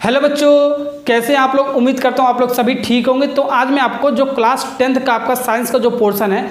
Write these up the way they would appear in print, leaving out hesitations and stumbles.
Hello बच्चों, कैसे हैं आप लोग। उम्मीद करता हूँ आप लोग सभी ठीक होंगे। तो आज मैं आपको जो क्लास 10th का आपका साइंस का जो पोर्शन है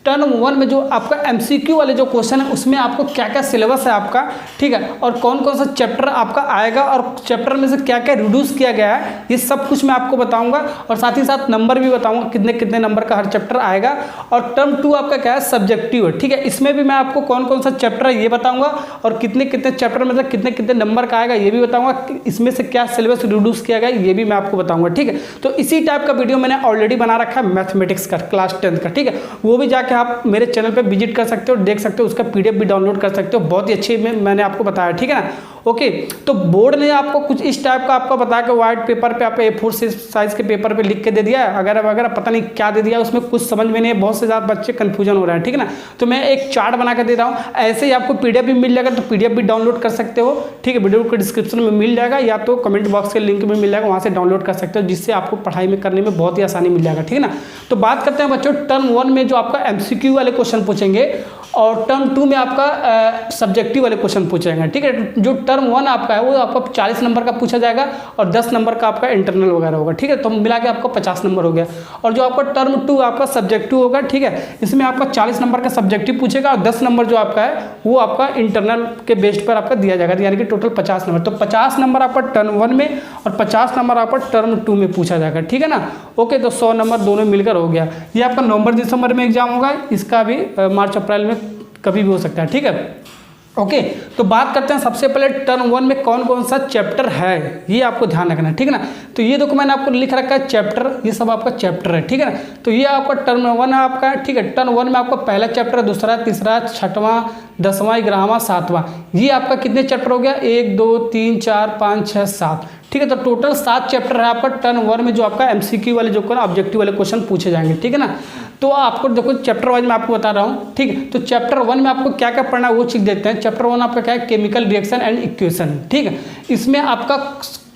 टर्म 1 में जो आपका एमसीक्यू वाले जो क्वेश्चन है उसमें आपको क्या क्या सिलेबस है आपका, ठीक है, और कौन कौन सा चैप्टर आपका आएगा और चैप्टर में से क्या क्या रिड्यूस किया गया है, ये सब कुछ मैं आपको बताऊंगा। और साथ ही साथ नंबर भी बताऊंगा कितने कितने नंबर का हर चैप्टर आएगा। और टर्म 2 आपका क्या है, सब्जेक्टिव है, ठीक है। इसमें भी मैं आपको कौन कौन सा चैप्टर है ये बताऊंगा और कितने कितने चैप्टर में से कितने कितने नंबर का आएगा ये भी बताऊंगा। इसमें से क्या सिलेबस रिड्यूस किया गया ये भी मैं आपको बताऊंगा, ठीक है। तो इसी टाइप का वीडियो मैंने ऑलरेडी बना रखा है मैथमेटिक्स का क्लास 10th का, ठीक है। वो भी जाके आप मेरे चैनल पे विजिट कर सकते हो, देख सकते हो, उसका पीडीएफ भी डाउनलोड कर सकते हो। बहुत ही अच्छी मैंने आपको बताया, ठीक है ना। ओके, तो बोर्ड ने आपको कुछ इस टाइप का आपको बताया कि व्हाइट पेपर पे आप A4 साइज के पेपर पे लिख के दे दिया है वगैरह वगैरह, पता नहीं क्या दे दिया उसमें, कुछ समझ में नहीं है। बहुत से ज़्यादा बच्चे कंफ्यूजन हो रहे हैं, ठीक है ना। तो मैं एक चार्ट बना के दे रहा हूँ, ऐसे ही आपको पीडीएफ भी मिल जाएगा, तो पीडीएफ भी डाउनलोड कर सकते हो, ठीक है। वीडियो के डिस्क्रिप्शन में मिल जाएगा या तो कमेंट बॉक्स के लिंक में मिल जाएगा, वहाँ से डाउनलोड कर सकते हो, जिससे आपको पढ़ाई में करने में बहुत ही आसानी मिल जाएगा, ठीक है ना। तो बात करते हैं बच्चों टर्म 1 में जो आपका एमसीक्यू वाले क्वेश्चन पूछेंगे और टर्म 2 में आपका सब्जेक्टिव वाले क्वेश्चन पूछेंगे, ठीक है। जो टर्म 1 आपका है वो आपका 40 नंबर का पूछा जाएगा और 10 नंबर का आपका इंटरनल वगैरह होगा, ठीक है। तो मिला के आपको 50 नंबर हो गया। और जो आपका टर्म 2 आपका सब्जेक्टिव होगा, ठीक है, इसमें आपका 40 नंबर का सब्जेक्टिव पूछेगा और 10 नंबर जो आपका है वो आपका इंटरनल के बेस्ड पर आपका दिया जाएगा, यानी कि टोटल 50 नंबर। तो 50 नंबर आपका टर्म 1 में और 50 नंबर आपका टर्म 2 में पूछा जाएगा, ठीक है ना। ओके, तो 100 नंबर दोनों मिलकर हो गया। ये आपका नवंबर दिसंबर में एग्जाम होगा, इसका भी मार्च अप्रैल में कभी भी हो सकता है, ठीक है। ओके, तो बात करते हैं सबसे पहले टर्म 1 में कौन कौन सा चैप्टर है, ये आपको ध्यान रखना है, ठीक है ना। तो ये देखो मैंने आपको लिख रखा है चैप्टर, ये सब आपका चैप्टर है, ठीक है ना। तो ये आपका टर्म 1 है आपका, ठीक है। टर्म 1 में आपका पहला चैप्टर, दूसरा, तीसरा, छठवां, 10वां, 11वां, 7वां, ये आपका कितने चैप्टर हो गया, 1 2 3 4 5 6 7, ठीक है। तो टोटल 7 चैप्टर है आपका टर्म 1 में जो आपका एमसीक्यू वाले जो ऑब्जेक्टिव वाले क्वेश्चन पूछे जाएंगे, ठीक है ना। तो आपको देखो चैप्टर वाइज मैं आपको बता रहा हूँ, ठीक है। तो चैप्टर 1 में आपको क्या क्या पढ़ना है वो चीज़ देखते हैं। चैप्टर 1 आपका क्या है, केमिकल रिएक्शन एंड इक्वेशन, ठीक है। इसमें आपका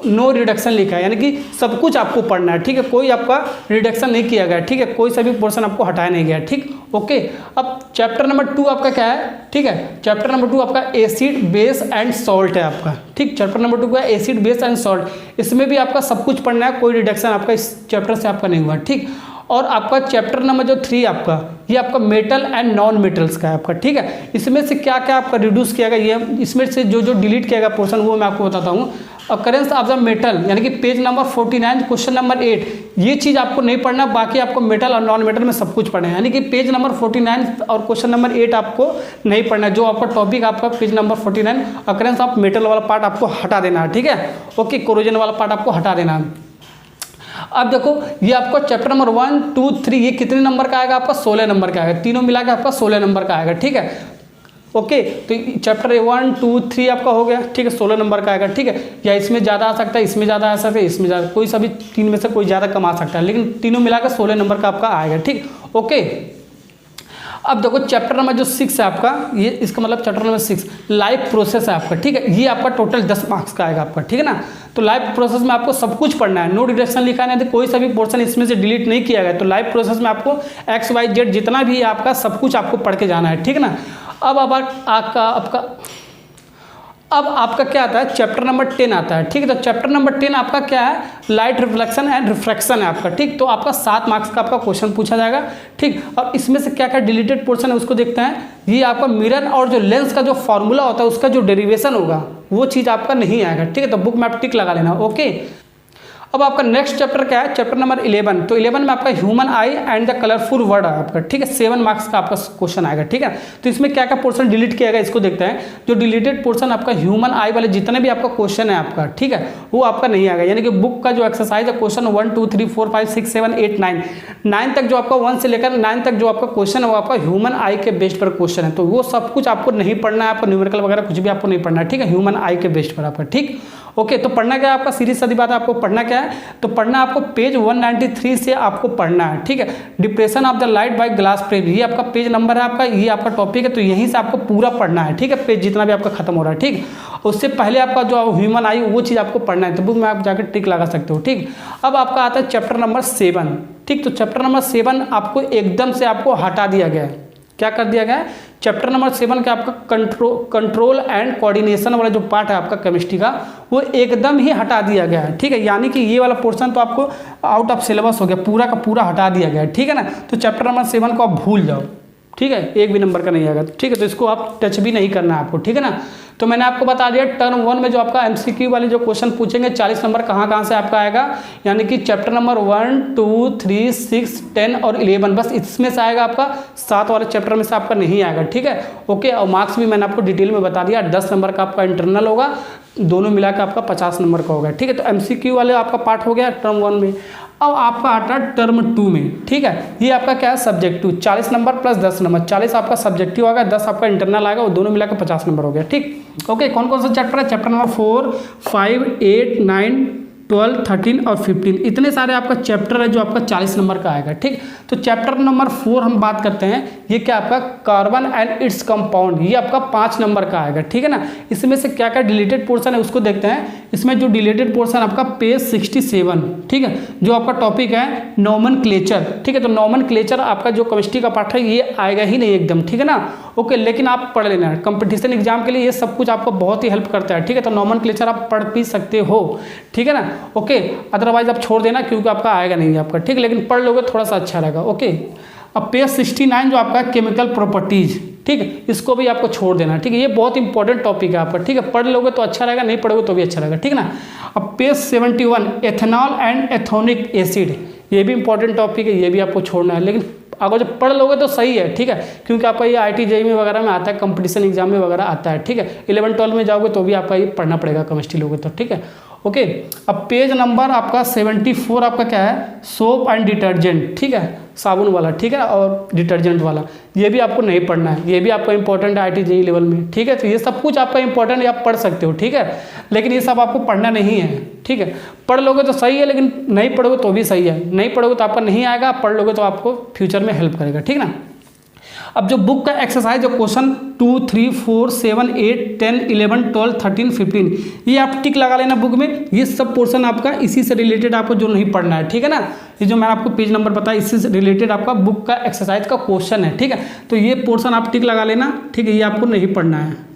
नो रिडक्शन लिखा है, यानी कि सब कुछ आपको पढ़ना है, ठीक है। कोई आपका रिडक्शन नहीं किया गया, ठीक है, कोई सा भी पोर्शन आपको हटाया नहीं गया, ठीक। ओके, अब चैप्टर नंबर 2 आपका क्या है, ठीक है। चैप्टर नंबर 2 आपका एसिड बेस एंड सॉल्ट है आपका, ठीक। चैप्टर नंबर 2 का एसिड बेस एंड सॉल्ट, इसमें भी आपका सब कुछ पढ़ना है, कोई रिडक्शन आपका इस चैप्टर से आपका नहीं हुआ, ठीक। और आपका चैप्टर नंबर जो 3 आपका, ये आपका मेटल एंड नॉन मेटल्स का है आपका, ठीक है। इसमें से क्या क्या आपका रिड्यूस किया गया, ये इसमें से जो जो डिलीट किया गया पोर्शन वो मैं आपको बताता हूँ। अकरेंस ऑफ द मेटल, यानी कि पेज नंबर 49 क्वेश्चन नंबर 8, ये चीज़ आपको नहीं पढ़ना, बाकी आपको मेटल और नॉन मेटल में सब कुछ पढ़ना है। यानी कि पेज नंबर 49 और क्वेश्चन नंबर 8 आपको नहीं पढ़ना है। जो आपका टॉपिक आपका page number 49 occurrence of metal वाला पार्ट आपको हटा देना है, ठीक है। ओके, कोरोजन वाला पार्ट आपको हटा देना है। अब देखो ये आपको चैप्टर नंबर 1 2 3 ये कितने नंबर का आएगा, आपका 16 नंबर का आएगा, तीनों मिला के आपका 16 नंबर का आएगा, ठीक है। ओके, तो चैप्टर 1 2 3 आपका हो गया, ठीक है, 16 नंबर का आएगा, ठीक है। या इसमें ज़्यादा आ सकता है, इसमें ज़्यादा आ सकता है, इसमें ज़्यादा, कोई सा भी 3 में से कोई ज़्यादा कम आ सकता है, लेकिन तीनों मिलाकर 16 नंबर का आपका आएगा, ठीक। ओके, अब देखो चैप्टर नंबर जो 6 है आपका, ये इसका मतलब चैप्टर नंबर 6 लाइफ प्रोसेस है आपका, ठीक है। ये आपका टोटल 10 मार्क्स का आएगा आपका, ठीक है ना। तो लाइफ प्रोसेस में आपको सब कुछ पढ़ना है, नो डिडक्शन लिखा है, कोई सा भी पोर्शन इसमें से डिलीट नहीं किया गया। तो लाइफ प्रोसेस में आपको XYZ जितना भी है आपका सब कुछ आपको पढ़ के जाना है, ठीक है ना। अब आपका क्या आता है, चैप्टर नंबर 10 आता है, ठीक है। तो चैप्टर नंबर 10 आपका क्या है, लाइट रिफ्लेक्शन एंड रिफ्रैक्शन है आपका, ठीक। तो आपका 7 मार्क्स का आपका क्वेश्चन पूछा जाएगा, ठीक। और इसमें से क्या क्या डिलीटेड पोर्शन है उसको देखते हैं। ये आपका मिरर और जो लेंस का जो फॉर्मूला होता है उसका जो डेरिवेशन होगा वो चीज़ आपका नहीं आएगा, ठीक है। तो बुक में आप टिक लगा लेना, ओके। अब आपका नेक्स्ट चैप्टर क्या है, चैप्टर नंबर 11। तो 11 में आपका human I and the colourful word है आपका, ठीक है। 7 मार्क्स का आपका क्वेश्चन आएगा, ठीक है। तो इसमें क्या क्या पोर्शन डिलीट किया गया इसको देखते हैं। जो डिलीटेड पोर्शन आपका ह्यूमन आई वाले जितने भी आपका क्वेश्चन है आपका, ठीक है, वो आपका नहीं आएगा। यानी कि बुक का जो एक्सरसाइज है क्वेश्चन 1 2 3 4 5 6 7 8 9 तक जो आपका 1 से लेकर 9 तक जो आपका क्वेश्चन है वो आपका ह्यूमन आई के बेस्ड पर क्वेश्चन है। तो वो सब कुछ आपको नहीं पढ़ना है, आपको न्यूमेरिकल वगैरह कुछ भी आपको नहीं पढ़ना है, ठीक है, ह्यूमन आई के बेस्ड पर आपका, ठीक। ओके, तो पढ़ना क्या है आपका, सीरीज सादी बात है, आपको पढ़ना क्या है, तो पढ़ना आपको पेज 193 से आपको पढ़ना है, ठीक है। Depression of the light by glass frame, ये आपका पेज नंबर है आपका, ये आपका टॉपिक है, तो यहीं से आपको पूरा पढ़ना है, ठीक है। पेज जितना भी आपका खत्म हो रहा है, ठीक। उससे पहले आपका जो ह्यूमन आई वो चीज़ आपको पढ़ना है, तो बुक में आप जाकर टिक लगा सकते हो, ठीक। अब आपका आता है चैप्टर नंबर 7, ठीक। तो चैप्टर नंबर 7 आपको एकदम से आपको हटा दिया गया है, क्या कर दिया गया है, चैप्टर नंबर 7 का आपका कंट्रोल एंड कोऑर्डिनेशन वाला जो पार्ट है आपका केमिस्ट्री का, वो एकदम ही हटा दिया गया है। ठीक है, यानी कि ये वाला पोर्शन तो आपको आउट ऑफ सिलेबस हो गया, पूरा का पूरा हटा दिया गया है। ठीक है ना, तो चैप्टर नंबर 7 को आप भूल जाओ। ठीक है, एक भी नंबर का नहीं आएगा। ठीक है, तो इसको आप टच भी नहीं करना है आपको। ठीक है ना, तो मैंने आपको बता दिया टर्म 1 में जो आपका MCQ वाले जो क्वेश्चन पूछेंगे 40 नंबर कहाँ से आपका आएगा, यानी कि चैप्टर नंबर 1, 2, 3, 6, 10 और 11, बस इसमें से आएगा आपका। 7 वाले चैप्टर में से आपका नहीं आएगा। ठीक है, ओके। और मार्क्स भी मैंने आपको डिटेल में बता दिया, 10 नंबर का आपका इंटरनल होगा, दोनों मिला के आपका 50 नंबर का होगा। ठीक है, तो MCQ वाले आपका पार्ट हो गया टर्म 1 में। अब आपका आता है टर्म 2 में। ठीक है, ये आपका क्या है, सब्जेक्टिव, 40 नंबर प्लस 10 नंबर, 40 आपका सब्जेक्टिव आएगा, 10 आपका इंटरनल आएगा, वो दोनों मिलाकर 50 नंबर हो गया। ठीक, ओके। कौन कौन सा चैप्टर है, चैप्टर नंबर 4, 5, 8, 9, 12, 13 और 15, इतने सारे आपका चैप्टर है जो आपका 40 नंबर का आएगा। ठीक, तो चैप्टर नंबर 4 हम बात करते हैं, ये क्या आपका कार्बन एंड इट्स कंपाउंड, ये आपका 5 नंबर का आएगा। ठीक है ना, इसमें से क्या क्या डिलीटेड पोर्शन है उसको देखते हैं। इसमें जो डिलीटेड पोर्शन आपका पेज 67, ठीक है, जो आपका टॉपिक है नोमेनक्लेचर। ठीक है, तो नोमेनक्लेचर आपका जो केमिस्ट्री का पार्ट है ये आएगा ही नहीं एकदम। ठीक है ना, ओके, लेकिन आप पढ़ लेना, कंपटीशन एग्जाम के लिए ये सब कुछ आपको बहुत ही हेल्प करता है। ठीक है, तो नोमेनक्लेचर आप पढ़ भी सकते हो। ठीक है ना, ओके, अदरवाइज आप छोड़ देना क्योंकि आपका आएगा नहीं आपका। ठीक है, लेकिन पढ़ लोगे थोड़ा सा अच्छा रहेगा। ओके, अब पेज 69 जो आपका केमिकल प्रॉपर्टीज, ठीक है, इसको भी आपको छोड़ देना। ठीक है, ये बहुत इंपॉर्टेंट टॉपिक है आपका। ठीक है, पढ़ लोगे तो अच्छा रहेगा, नहीं पढ़ोगे तो भी अच्छा रहेगा। ठीक है ना, अब page 71 ethanol and ethanoic acid, ये भी इंपॉर्टेंट टॉपिक है, ये भी आपको छोड़ना है, लेकिन अगर जब पढ़ लोगे तो सही है। ठीक है, क्योंकि आपका ये IIT JEE वगैरह में आता है, कंपटीशन एग्जाम में वगैरह आता है। ठीक है, 11-12 में जाओगे तो भी आपका ये पढ़ना पड़ेगा केमिस्ट्री लोगे तो। ठीक है, ओके। अब पेज नंबर आपका 74 आपका क्या है, सोप एंड डिटर्जेंट। ठीक है, साबुन वाला। ठीक है, और डिटर्जेंट वाला, ये भी आपको नहीं पढ़ना है, ये भी आपका इंपॉर्टेंट है IIT JEE लेवल में। ठीक है, तो ये सब कुछ आपका इंपॉर्टेंट है, आप पढ़ सकते हो। ठीक है, लेकिन ये सब आपको पढ़ना नहीं है। ठीक है, पढ़ लोगे तो सही है, लेकिन नहीं पढ़ोगे तो भी सही है। नहीं पढ़ोगे तो आपका नहीं आएगा, पढ़ लोगे तो आपको फ्यूचर में हेल्प करेगा। ठीक ना, अब जो बुक का एक्सरसाइज जो क्वेश्चन 2, 3, 4, 7, 8, 10, 11, 12, 13, 15, ये आप टिक लगा लेना बुक में। ये सब पोर्शन आपका इसी से रिलेटेड आपको जो नहीं पढ़ना है। ठीक है ना, ये जो मैंने आपको पेज नंबर बताया इसी से रिलेटेड आपका बुक का एक्सरसाइज का क्वेश्चन है। ठीक है, तो ये पोर्शन आप टिक लगा लेना। ठीक है, ये आपको नहीं पढ़ना है।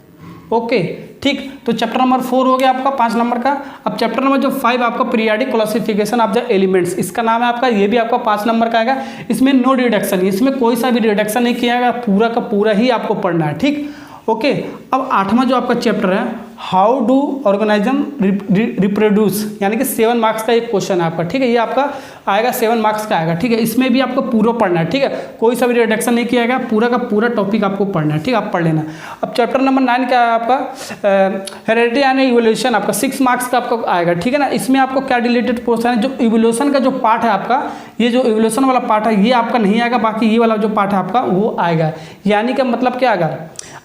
ओके, ठीक, तो चैप्टर नंबर 4 हो गया आपका 5 नंबर का। अब चैप्टर नंबर जो 5 आपका periodic classification of the elements, इसका नाम है आपका, ये भी आपका 5 नंबर का आएगा। इसमें नो रिडक्शन, इसमें कोई सा भी रिडक्शन नहीं किया गया, पूरा का पूरा ही आपको पढ़ना है। ठीक, ओके। अब 8वां जो आपका चैप्टर है, हाउ डू ऑर्गेनिज्म रिप्रोड्यूस, यानी कि 7 मार्क्स का एक क्वेश्चन है आपका। ठीक है, ये आपका आएगा 7 मार्क्स का आएगा। ठीक है, इसमें भी आपको पूरा पढ़ना है। ठीक है, कोई सा भी रिडक्शन नहीं किया गया, पूरा का पूरा टॉपिक आपको पढ़ना है। ठीक है, आप पढ़ लेना। अब चैप्टर नंबर 9 क्या है आपका, हेरेडिटी एंड इवोल्यूशन, आपका 6 मार्क्स का आपका आएगा। ठीक है ना, इसमें आपको क्या रिलेटेड पोर्शन है, जो इवोल्यूशन का जो पार्ट है आपका, ये जो इवोल्यूशन वाला पार्ट है ये आपका नहीं आएगा, बाकी ये वाला जो पार्ट है आपका वो आएगा। यानी कि मतलब क्या आएगा,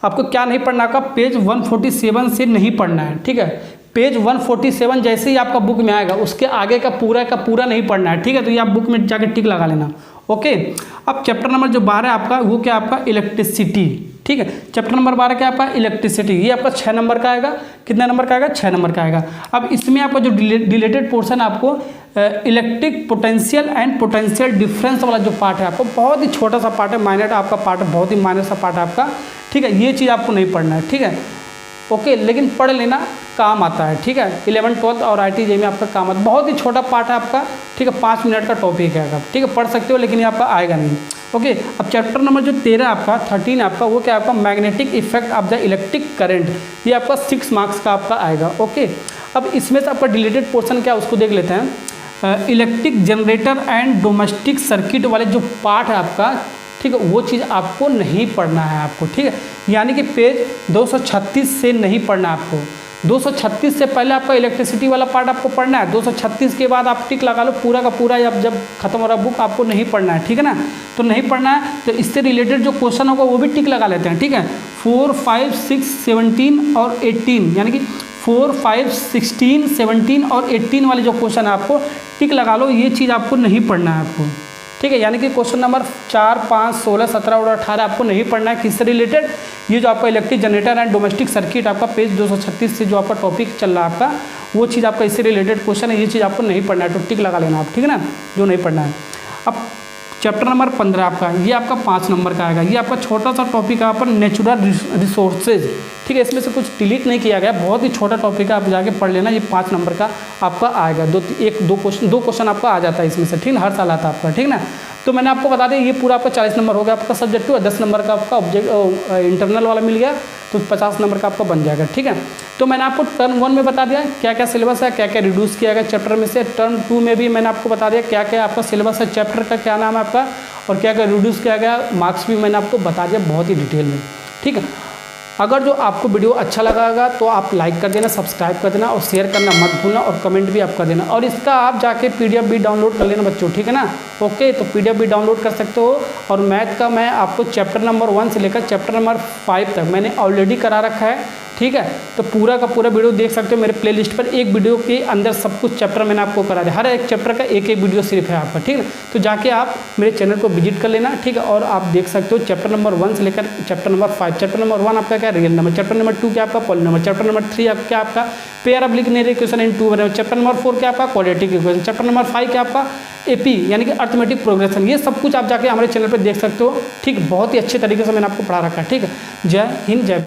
आपको क्या नहीं पढ़ना का, पेज 147 से नहीं पढ़ना है। ठीक है, पेज 147 जैसे ही आपका बुक में आएगा उसके आगे का पूरा नहीं पढ़ना है। ठीक है, तो ये आप बुक में जाके टिक लगा लेना। ओके, अब चैप्टर नंबर जो 12 आपका, वो क्या आपका, इलेक्ट्रिसिटी। ठीक है, चैप्टर नंबर 12 क्या आपका, इलेक्ट्रिसिटी, ये आपका 6 नंबर का आएगा। कितना नंबर का आएगा, 6 नंबर का आएगा। अब इसमें आपका जो रिलेटेड पोर्शन आपको electric potential and potential difference वाला जो पार्ट है आपको, बहुत ही छोटा सा पार्ट है, माइनर आपका पार्ट है, बहुत ही माइनर सा पार्ट है आपका। ठीक है, ये चीज़ आपको नहीं पढ़ना है। ठीक है, ओके, लेकिन पढ़ लेना, काम आता है। ठीक है, 11, 12 और IIT JEE में आपका काम आता है, बहुत ही छोटा पार्ट है आपका। ठीक है, 5 मिनट का टॉपिक है आपका। ठीक है, पढ़ सकते हो, लेकिन ये आपका आएगा नहीं। ओके, अब चैप्टर नंबर जो 13 आपका 13 आपका, वो क्या आपका, magnetic effect of the electric current, ये आपका 6 मार्क्स का आपका आएगा। ओके, अब इसमें से आपका रिलेटेड पोर्शन क्या उसको देख लेते हैं। Electric generator and domestic circuit वाले जो पार्ट है आपका, ठीक है, वो चीज़ आपको नहीं पढ़ना है आपको। ठीक है, यानी कि पेज 236 से नहीं पढ़ना है आपको। 236 से पहले आपका इलेक्ट्रिसिटी वाला पार्ट आपको पढ़ना है। 236 के बाद आप टिक लगा लो, पूरा का पूरा जब खत्म हो रहा बुक आपको नहीं पढ़ना है। ठीक है ना, तो नहीं पढ़ना है, तो इससे रिलेटेड जो क्वेश्चन होगा वो भी टिक लगा लेते हैं। ठीक है, 4, 5, 6, 17 और 18, यानी कि 4, 5, 16, 17 और 18 वाले जो क्वेश्चन है आपको टिक लगा लो, ये चीज़ आपको नहीं पढ़ना है आपको। ठीक है, यानी कि क्वेश्चन नंबर 4, 5, 16, 17 और 18 आपको नहीं पढ़ना है। किससे रिलेटेड, ये जो आपका electric generator and domestic circuit आपका पेज 236 से जो आपका टॉपिक चल रहा है आपका, वो चीज़ आपका इससे रिलेटेड क्वेश्चन है, ये चीज़ आपको नहीं पढ़ना है, तो टिक लगा लेना आप। ठीक है ना, जो नहीं पढ़ना है। अब चैप्टर नंबर 15 आपका, ये आपका 5 नंबर का आएगा। ये आपका छोटा सा टॉपिक है यहाँ पर नेचुरल रिसोर्सेज, ठीक है। इसमें से कुछ डिलीट नहीं किया गया, बहुत ही छोटा टॉपिक है, आप जाके पढ़ लेना। ये 5 नंबर का आपका आएगा। दो क्वेश्चन आपका आ जाता है इसमें से, ठीक है, हर साल आता है आपका, ठीक ना। तो मैंने आपको बता दिया ये पूरा आपका 40 नंबर हो गया आपका सब्जेक्टिव, और 10 नंबर का आपका ऑब्जेक्ट इंटरनल वाला मिल गया, तो 50 नंबर का आपका बन जाएगा, ठीक है। तो मैंने आपको टर्म 1 में बता दिया क्या क्या सिलेबस है, क्या क्या रिड्यूस किया गया चैप्टर में से। टर्म 2 में भी मैंने आपको बता दिया क्या क्या आपका सिलेबस है, चैप्टर का क्या नाम है आपका, और क्या क्या रिड्यूस किया गया, मार्क्स भी मैंने आपको बता दिया बहुत ही डिटेल में, ठीक है। अगर जो आपको वीडियो अच्छा लगा होगा तो आप लाइक कर देना, सब्सक्राइब कर देना, और शेयर करना मत भूलना, और कमेंट भी आप कर देना। और इसका आप जाके पीडीएफ भी डाउनलोड कर लेना बच्चों, ठीक है ना। ओके, तो पीडीएफ भी डाउनलोड कर सकते हो। और मैथ का मैं आपको चैप्टर नंबर 1 से लेकर चैप्टर नंबर 5 तक मैंने ऑलरेडी करा रखा है, ठीक है। तो पूरा का पूरा वीडियो देख सकते हो मेरे प्लेलिस्ट पर। एक वीडियो के अंदर सब कुछ चैप्टर मैंने आपको करा दिया, हर एक चैप्टर का एक एक वीडियो सिर्फ है आपका, ठीक है। तो जाके आप मेरे चैनल को विजिट कर लेना, ठीक है। और आप देख सकते हो चैप्टर नंबर 1 से लेकर चैप्टर नंबर 5। चैप्टर नंबर 1 आपका क्या रियल नंबर, चैप्टर नंबर 2 क्या आपका पॉलिनोमियल, चैप्टर नंबर 3 क्या आपका pair of linear equation in 2 variable, chapter number 4 क्या आपका क्वाड्रेटिक इक्वेशन, चैप्टर नंबर 5 क्या आपका एपी यानी कि अर्थमेटिक प्रोग्रेशन। ये सब कुछ आप जाके हमारे चैनल पर देख सकते हो, ठीक। बहुत ही अच्छे तरीके से मैंने आपको पढ़ा रखा है, ठीक है। जय हिंद, जय